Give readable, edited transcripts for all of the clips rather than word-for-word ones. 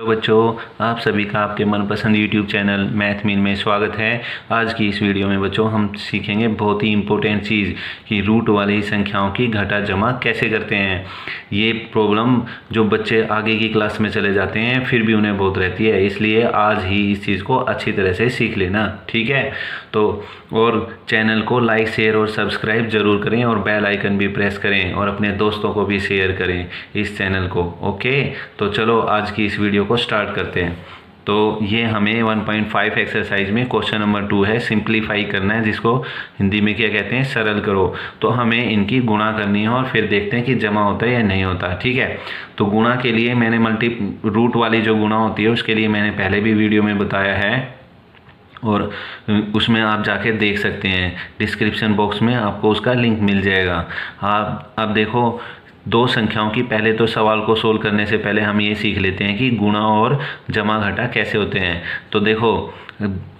बच्चों, आप सभी का आपके मनपसंद YouTube चैनल मैथ मीन में स्वागत है। आज की इस वीडियो में बच्चों हम सीखेंगे बहुत ही इम्पोर्टेंट चीज़ कि रूट वाली संख्याओं की घटा जमा कैसे करते हैं। ये प्रॉब्लम जो बच्चे आगे की क्लास में चले जाते हैं फिर भी उन्हें बहुत रहती है, इसलिए आज ही इस चीज़ को अच्छी तरह से सीख लेना, ठीक है। तो और चैनल को लाइक शेयर और सब्सक्राइब ज़रूर करें और बेल आइकन भी प्रेस करें और अपने दोस्तों को भी शेयर करें इस चैनल को। ओके, तो चलो आज की इस वीडियो को स्टार्ट करते हैं। तो ये हमें 1.5 एक्सरसाइज में क्वेश्चन नंबर 2 है, सिंप्लीफाई करना है, जिसको हिंदी में क्या कहते हैं, सरल करो। तो हमें इनकी गुणा करनी है और फिर देखते हैं कि जमा होता है या नहीं होता, ठीक है। तो गुणा के लिए मैंने रूट वाली जो गुणा होती है उसके लिए मैंने पहले भी वीडियो में बताया है और उसमें आप जाके देख सकते हैं, डिस्क्रिप्शन बॉक्स में आपको उसका लिंक मिल जाएगा। आप अब देखो, दो संख्याओं की पहले तो सवाल को सोल्व करने से पहले हम ये सीख लेते हैं कि गुणा और जमा घटा कैसे होते हैं। तो देखो,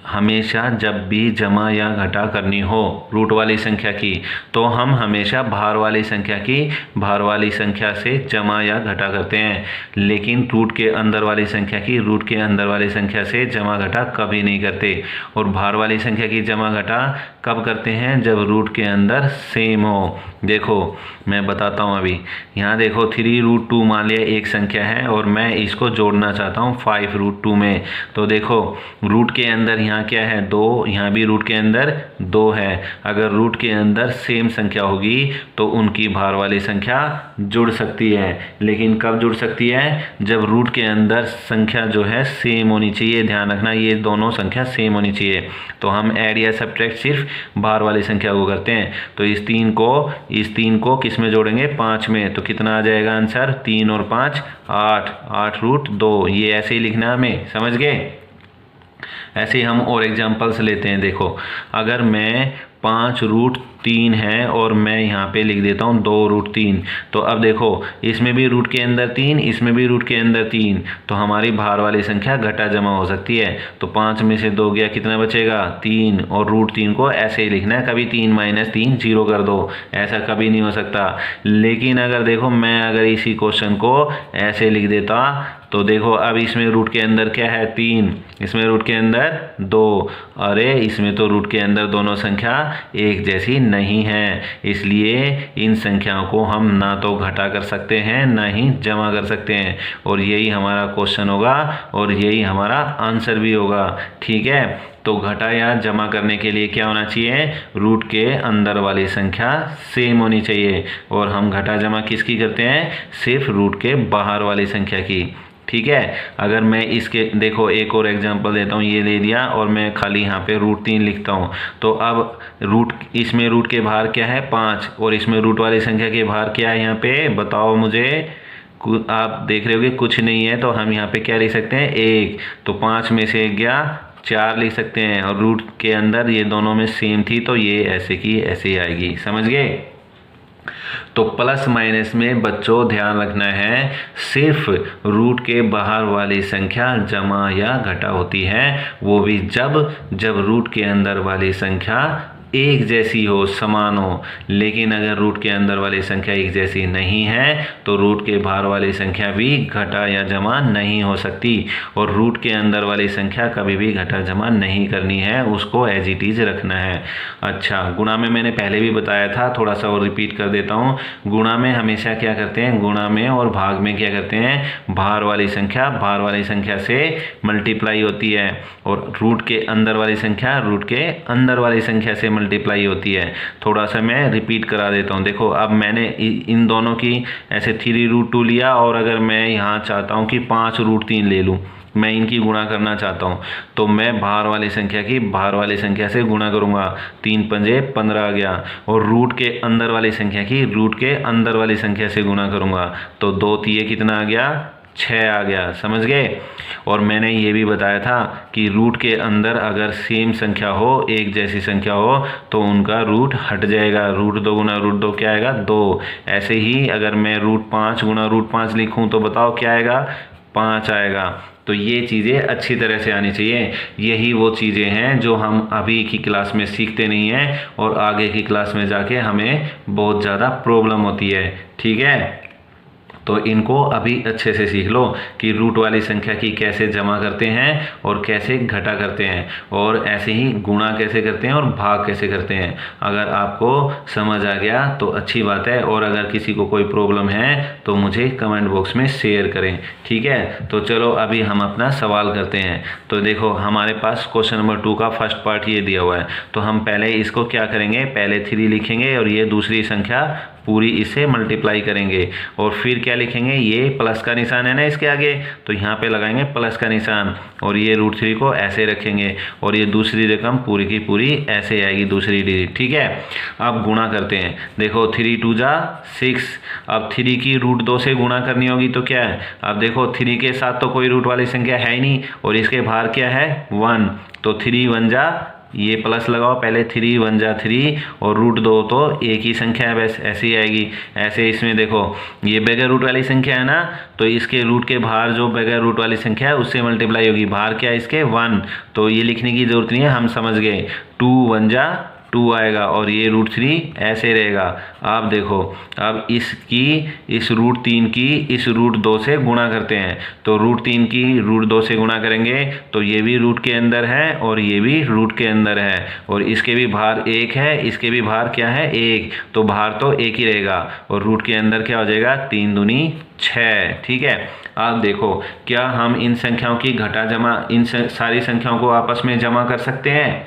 हमेशा जब भी जमा या घटा करनी हो रूट वाली संख्या की तो हम हमेशा भार वाली संख्या से जमा या घटा करते हैं, लेकिन रूट के अंदर वाली संख्या की रूट के अंदर वाली संख्या से जमा घटा कभी नहीं करते। और भार वाली संख्या की जमा घटा कब करते हैं, जब रूट के अंदर सेम हो। देखो मैं बताता हूँ, अभी यहाँ देखो 3√2 मान लिया एक संख्या है और मैं इसको जोड़ना चाहता हूँ 5√2 में। तो देखो रूट के अंदर यहाँ क्या है, 2, यहाँ भी रूट के अंदर 2 है। अगर रूट के अंदर सेम संख्या होगी तो उनकी भार वाली संख्या जुड़ सकती है, लेकिन कब जुड़ सकती है, जब रूट के अंदर संख्या जो है सेम होनी चाहिए। ध्यान रखना, ये दोनों संख्या सेम होनी चाहिए। तो हम ऐड या सब्ट्रैक्ट सिर्फ भार वाली संख्या को करते हैं। तो इस 3 को किस में जोड़ेंगे, 5 में। तो कितना आ जाएगा आंसर, 3 और 5 8, 8√2। ये ऐसे ही लिखना हमें, समझ गए। ऐसे ही हम और एग्जांपल्स लेते हैं। देखो अगर मैं 5√3 है और मैं यहाँ पे लिख देता हूँ 2√3, तो अब देखो इसमें भी रूट के अंदर 3, इसमें भी रूट के अंदर 3, तो हमारी भार वाली संख्या घटा जमा हो सकती है। तो 5 में से 2 गया, कितना बचेगा, 3। और √3 को ऐसे ही लिखना है, कभी 3 - 3 0 कर दो, ऐसा कभी नहीं हो सकता। लेकिन अगर देखो मैं अगर इसी क्वेश्चन को ऐसे लिख देता तो देखो अब इसमें रूट के अंदर क्या है, 3, इसमें रूट के अंदर 2, अरे इसमें तो रूट के अंदर दोनों संख्या एक जैसी नहीं है, इसलिए इन संख्याओं को हम ना तो घटा कर सकते हैं ना ही जमा कर सकते हैं। और यही हमारा क्वेश्चन होगा और यही हमारा आंसर भी होगा, ठीक है। तो घटा या जमा करने के लिए क्या होना चाहिए, रूट के अंदर वाली संख्या सेम होनी चाहिए। और हम घटा जमा किसकी करते हैं, सिर्फ रूट के बाहर वाली संख्या की, ठीक है। अगर मैं इसके देखो एक और एग्जांपल देता हूँ, ये ले लिया और मैं खाली यहाँ पे √3 लिखता हूँ। तो अब इसमें रूट के बाहर क्या है, 5, और इसमें रूट वाली संख्या के बाहर क्या है, यहाँ पे बताओ मुझे। आप देख रहे होगे कुछ नहीं है, तो हम यहाँ पे क्या लिख सकते हैं, 1। तो 5 में से 1 गया, 4 लिख सकते हैं। और रूट के अंदर ये दोनों में सेम थी तो ये ऐसे की ऐसे ही आएगी, समझ गए। तो प्लस माइनस में बच्चों ध्यान रखना है, सिर्फ रूट के बाहर वाली संख्या जमा या घटा होती है, वो भी जब रूट के अंदर वाली संख्या एक जैसी हो, समान हो। लेकिन अगर रूट के अंदर वाली संख्या एक जैसी नहीं है तो रूट के बाहर वाली संख्या भी घटा या जमा नहीं हो सकती। और रूट के अंदर वाली संख्या कभी भी घटा जमा नहीं करनी है, उसको एज इट इज रखना है। अच्छा, गुणा में मैंने पहले भी बताया था, थोड़ा सा और रिपीट कर देता हूँ। गुणा में हमेशा क्या करते हैं, गुणा में और भाग में क्या करते हैं, भार वाली संख्या से मल्टीप्लाई होती है और रूट के अंदर वाली संख्या रूट के अंदर वाली संख्या से मल्टीप्लाई होती है। थोड़ा सा मैं रिपीट करा देता हूँ। देखो अब मैंने इन दोनों की ऐसे 3√2 लिया और अगर मैं यहाँ चाहता हूँ कि 5√3 ले लूँ, मैं इनकी गुणा करना चाहता हूँ, तो मैं भार वाली संख्या से गुणा करूँगा। 3 पंजे 15 आ गया। और रूट के अंदर वाली संख्या की रूट के अंदर वाली संख्या से गुणा करूँगा, तो 2 तिये कितना आ गया, 6 आ गया, समझ गए। और मैंने ये भी बताया था कि रूट के अंदर अगर सेम संख्या हो, एक जैसी संख्या हो, तो उनका रूट हट जाएगा। √2 गुना √2 क्या आएगा, 2। ऐसे ही अगर मैं √5 गुना √5 लिखूं तो बताओ क्या आएगा, 5 आएगा। तो ये चीज़ें अच्छी तरह से आनी चाहिए। यही वो चीज़ें हैं जो हम अभी की क्लास में सीखते नहीं हैं और आगे की क्लास में जाके हमें बहुत ज़्यादा प्रॉब्लम होती है, ठीक है। तो इनको अभी अच्छे से सीख लो कि रूट वाली संख्या की कैसे जमा करते हैं और कैसे घटा करते हैं, और ऐसे ही गुणा कैसे करते हैं और भाग कैसे करते हैं। अगर आपको समझ आ गया तो अच्छी बात है, और अगर किसी को कोई प्रॉब्लम है तो मुझे कमेंट बॉक्स में शेयर करें, ठीक है। तो चलो अभी हम अपना सवाल करते हैं। तो देखो हमारे पास क्वेश्चन नंबर 2 का फर्स्ट पार्ट ये दिया हुआ है, तो हम पहले इसको क्या करेंगे, पहले 3 लिखेंगे और ये दूसरी संख्या पूरी इसे मल्टीप्लाई करेंगे, और फिर क्या लिखेंगे, ये प्लस का निशान है ना इसके आगे, तो यहाँ पे लगाएंगे प्लस का निशान, और ये √3 को ऐसे रखेंगे, और ये दूसरी रकम पूरी की पूरी ऐसे आएगी दूसरी डिजिट, ठीक है। अब गुणा करते हैं। देखो 3 2 जा 6, अब 3 की √2 से गुणा करनी होगी तो क्या है, अब देखो 3 के साथ तो कोई रूट वाली संख्या है ही नहीं, और इसके बाहर क्या है 1, तो 3 1 जा, ये प्लस लगाओ पहले, 3 1 जा 3, और √2 तो एक ही संख्या है, बस ऐसी आएगी। ऐसे इसमें देखो ये बगैर रूट वाली संख्या है ना, तो इसके रूट के बाहर जो बगैर रूट वाली संख्या है उससे मल्टीप्लाई होगी, बाहर क्या है इसके 1, तो ये लिखने की जरूरत नहीं है, हम समझ गए। 2 1 जा 2 आएगा, और ये √3 ऐसे रहेगा। अब देखो अब इस √3 की इस √2 से गुणा करते हैं, तो √3 की √2 से गुणा करेंगे तो ये भी रूट के अंदर है और ये भी रूट के अंदर है, और इसके भी बाहर 1 है, इसके भी बाहर क्या है 1, तो बाहर तो 1 ही रहेगा, और रूट के अंदर क्या हो जाएगा 3 दूनी 6, ठीक है। अब देखो क्या हम इन संख्याओं की घटा जमा, इन सारी संख्याओं को आपस में जमा कर सकते हैं,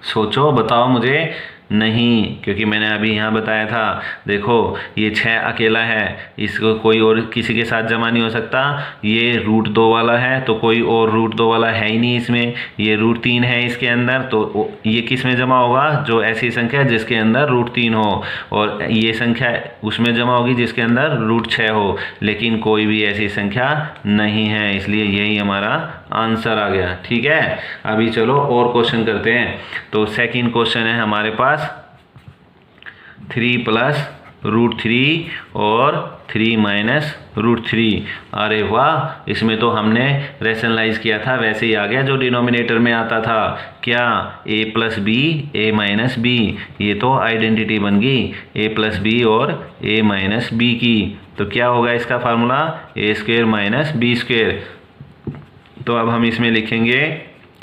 सोचो बताओ मुझे। नहीं, क्योंकि मैंने अभी यहाँ बताया था, देखो ये 6 अकेला है, इसको कोई और किसी के साथ जमा नहीं हो सकता। ये √2 वाला है तो कोई और √2 वाला है ही नहीं इसमें, ये √3 है इसके अंदर, तो ये किस में जमा होगा, जो ऐसी संख्या जिसके अंदर √3 हो, और ये संख्या उसमें जमा होगी जिसके अंदर √6 हो, लेकिन कोई भी ऐसी संख्या नहीं है, इसलिए यही हमारा आंसर आ गया, ठीक है। अभी चलो और क्वेश्चन करते हैं। तो सेकंड क्वेश्चन है हमारे पास 3 + √3 और 3 - √3। अरे वाह, इसमें तो हमने रैशनलाइज किया था वैसे ही आ गया जो डिनोमिनेटर में आता था, क्या a + b a - b, ये तो आइडेंटिटी बन गई a + b और a - b की। तो क्या होगा इसका फार्मूला, a² - b²। तो अब हम इसमें लिखेंगे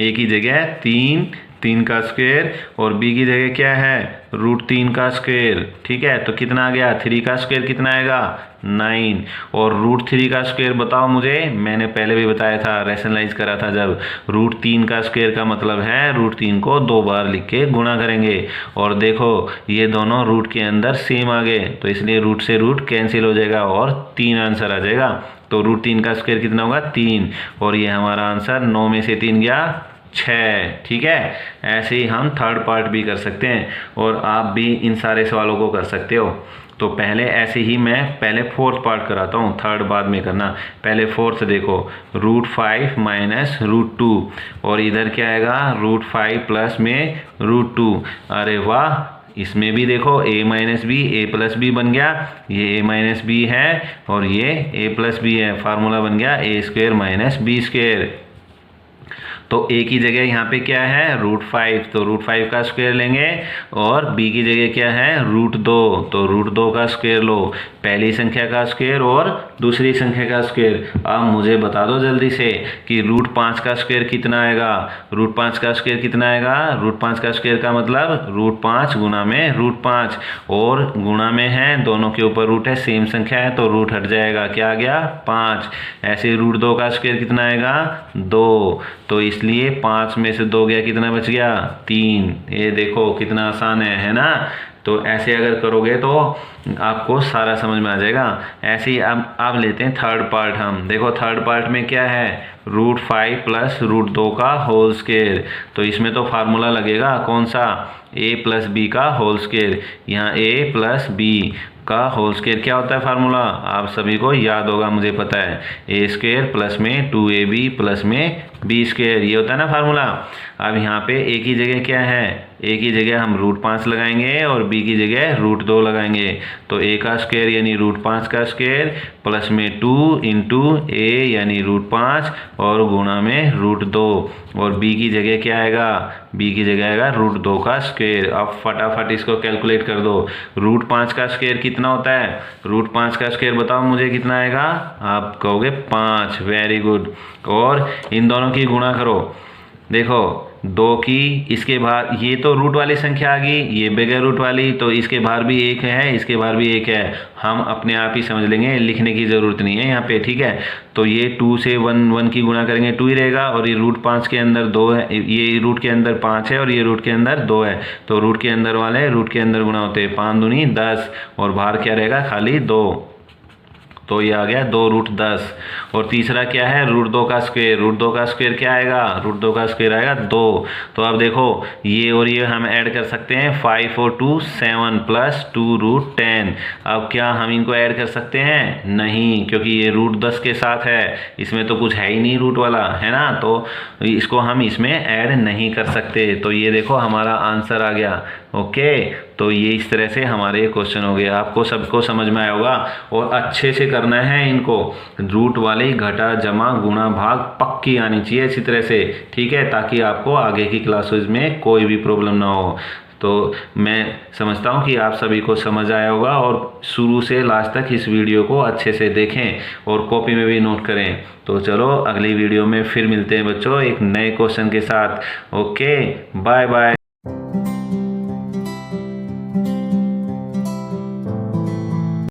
a की जगह 3 का स्क्वायर, और b की जगह क्या है √3 का स्क्वायर, ठीक है। तो कितना आ गया, 3 का स्क्वायर कितना आएगा 9, और √3 का स्क्वायर बताओ मुझे, मैंने पहले भी बताया था, रैशनलाइज करा था जब, √3 का स्क्वायर का मतलब है √3 को 2 बार लिख के गुणा करेंगे, और देखो ये दोनों रूट के अंदर सेम आ गए, तो इसलिए रूट से रूट कैंसिल हो जाएगा और 3 आंसर आ जाएगा। तो √3 का स्क्वायर कितना होगा 3, और ये हमारा आंसर 9 में से 3 गया 6, ठीक है। ऐसे ही हम थर्ड पार्ट भी कर सकते हैं, और आप भी इन सारे सवालों को कर सकते हो। तो पहले ऐसे ही मैं पहले फोर्थ पार्ट कराता हूँ, थर्ड बाद में करना। पहले फोर्थ देखो, √5 - √2, और इधर क्या आएगा √5 प्लस में √2। अरे वाह, इसमें भी देखो a - b a + b बन गया, ये a - b है और ये a + b है, फार्मूला बन गया a² - b²। तो a की जगह यहाँ पे क्या है √5, तो √5 का स्क्वायर लेंगे, और b की जगह क्या है √2, तो √2 का स्क्वायर लो, पहली संख्या का स्क्वायर और दूसरी संख्या का स्क्वायर। अब मुझे बता दो जल्दी से कि √5 का स्क्वायर कितना आएगा, √5 का स्क्वायर कितना आएगा, √5 का स्क्वायर का मतलब √5 गुना में √5, और गुणा में है दोनों के ऊपर रूट है, सेम संख्या है तो रूट हट जाएगा, क्या आ गया 5। ऐसे √2 का स्क्वायर कितना आएगा 2, तो इसलिए 5 में से 2 गया, कितना बच गया 3। ये देखो कितना आसान है ना। तो ऐसे अगर करोगे तो आपको सारा समझ में आ जाएगा। ऐसे ही अब लेते हैं थर्ड पार्ट हम। देखो थर्ड पार्ट में क्या है √5 प्लस √2 का होल स्क्वायर, तो इसमें तो फार्मूला लगेगा कौन सा a + b का होल स्क्वायर। यहाँ a + b का होल स्क्वायर क्या होता है फार्मूला, आप सभी को याद होगा मुझे पता है, a² प्लस में 2ab प्लस में बी स्क्वायर, ये होता है ना फार्मूला। अब यहाँ पे ए की जगह क्या है, ए की जगह हम √5 लगाएंगे और बी की जगह √2 लगाएंगे। तो ए का स्क्वायर यानी √5 का स्क्वायर प्लस में 2 इंटू ए यानी √5 और गुणा में √2 और बी की जगह क्या आएगा, बी की जगह आएगा √2 का स्क्वायर। अब फटाफट इसको कैलकुलेट कर दो। √5 का स्क्वायर कितना होता है, √5 का स्क्वायर बताओ मुझे कितना आएगा, आप कहोगे 5। Very good. और इन दोनों की गुणा करो, देखो 2 की इसके बाहर, ये तो रूट वाली संख्या आ गई, ये बगैर रूट वाली, तो इसके बाहर भी 1 है, इसके बाहर भी 1 है, हम अपने आप ही समझ लेंगे, लिखने की ज़रूरत नहीं है यहाँ पे, ठीक है। तो ये 2 से 1 की गुणा करेंगे 2 ही रहेगा, और ये √5 के अंदर 2 है, ये रूट के अंदर 5 है और ये रूट के अंदर 2 है, तो रूट के अंदर वाले रूट के अंदर गुणा होते हैं, 5 दूनी 10 और बाहर क्या रहेगा, खाली 2, तो ये आ गया 2√10। और तीसरा क्या है, √2 का स्क्वायर, √2 का स्क्वायर क्या आएगा, √2 का स्क्वायर आएगा 2। तो अब देखो ये और ये हम ऐड कर सकते हैं, 5 और 2 7 प्लस 2√10। अब क्या हम इनको ऐड कर सकते हैं, नहीं, क्योंकि ये √10 के साथ है, इसमें तो कुछ है ही नहीं रूट वाला, है ना, तो इसको हम इसमें ऐड नहीं कर सकते। तो ये देखो हमारा आंसर आ गया। ओके, तो ये इस तरह से हमारे क्वेश्चन हो गए, आपको सबको समझ में आया होगा। और अच्छे से करना है इनको, रूट वाली घटा जमा गुणा भाग पक्की आनी चाहिए इसी तरह से, ठीक है, ताकि आपको आगे की क्लासेस में कोई भी प्रॉब्लम ना हो। तो मैं समझता हूँ कि आप सभी को समझ आया होगा, और शुरू से लास्ट तक इस वीडियो को अच्छे से देखें और कॉपी में भी नोट करें। तो चलो अगली वीडियो में फिर मिलते हैं बच्चों एक नए क्वेश्चन के साथ। Okay, bye bye.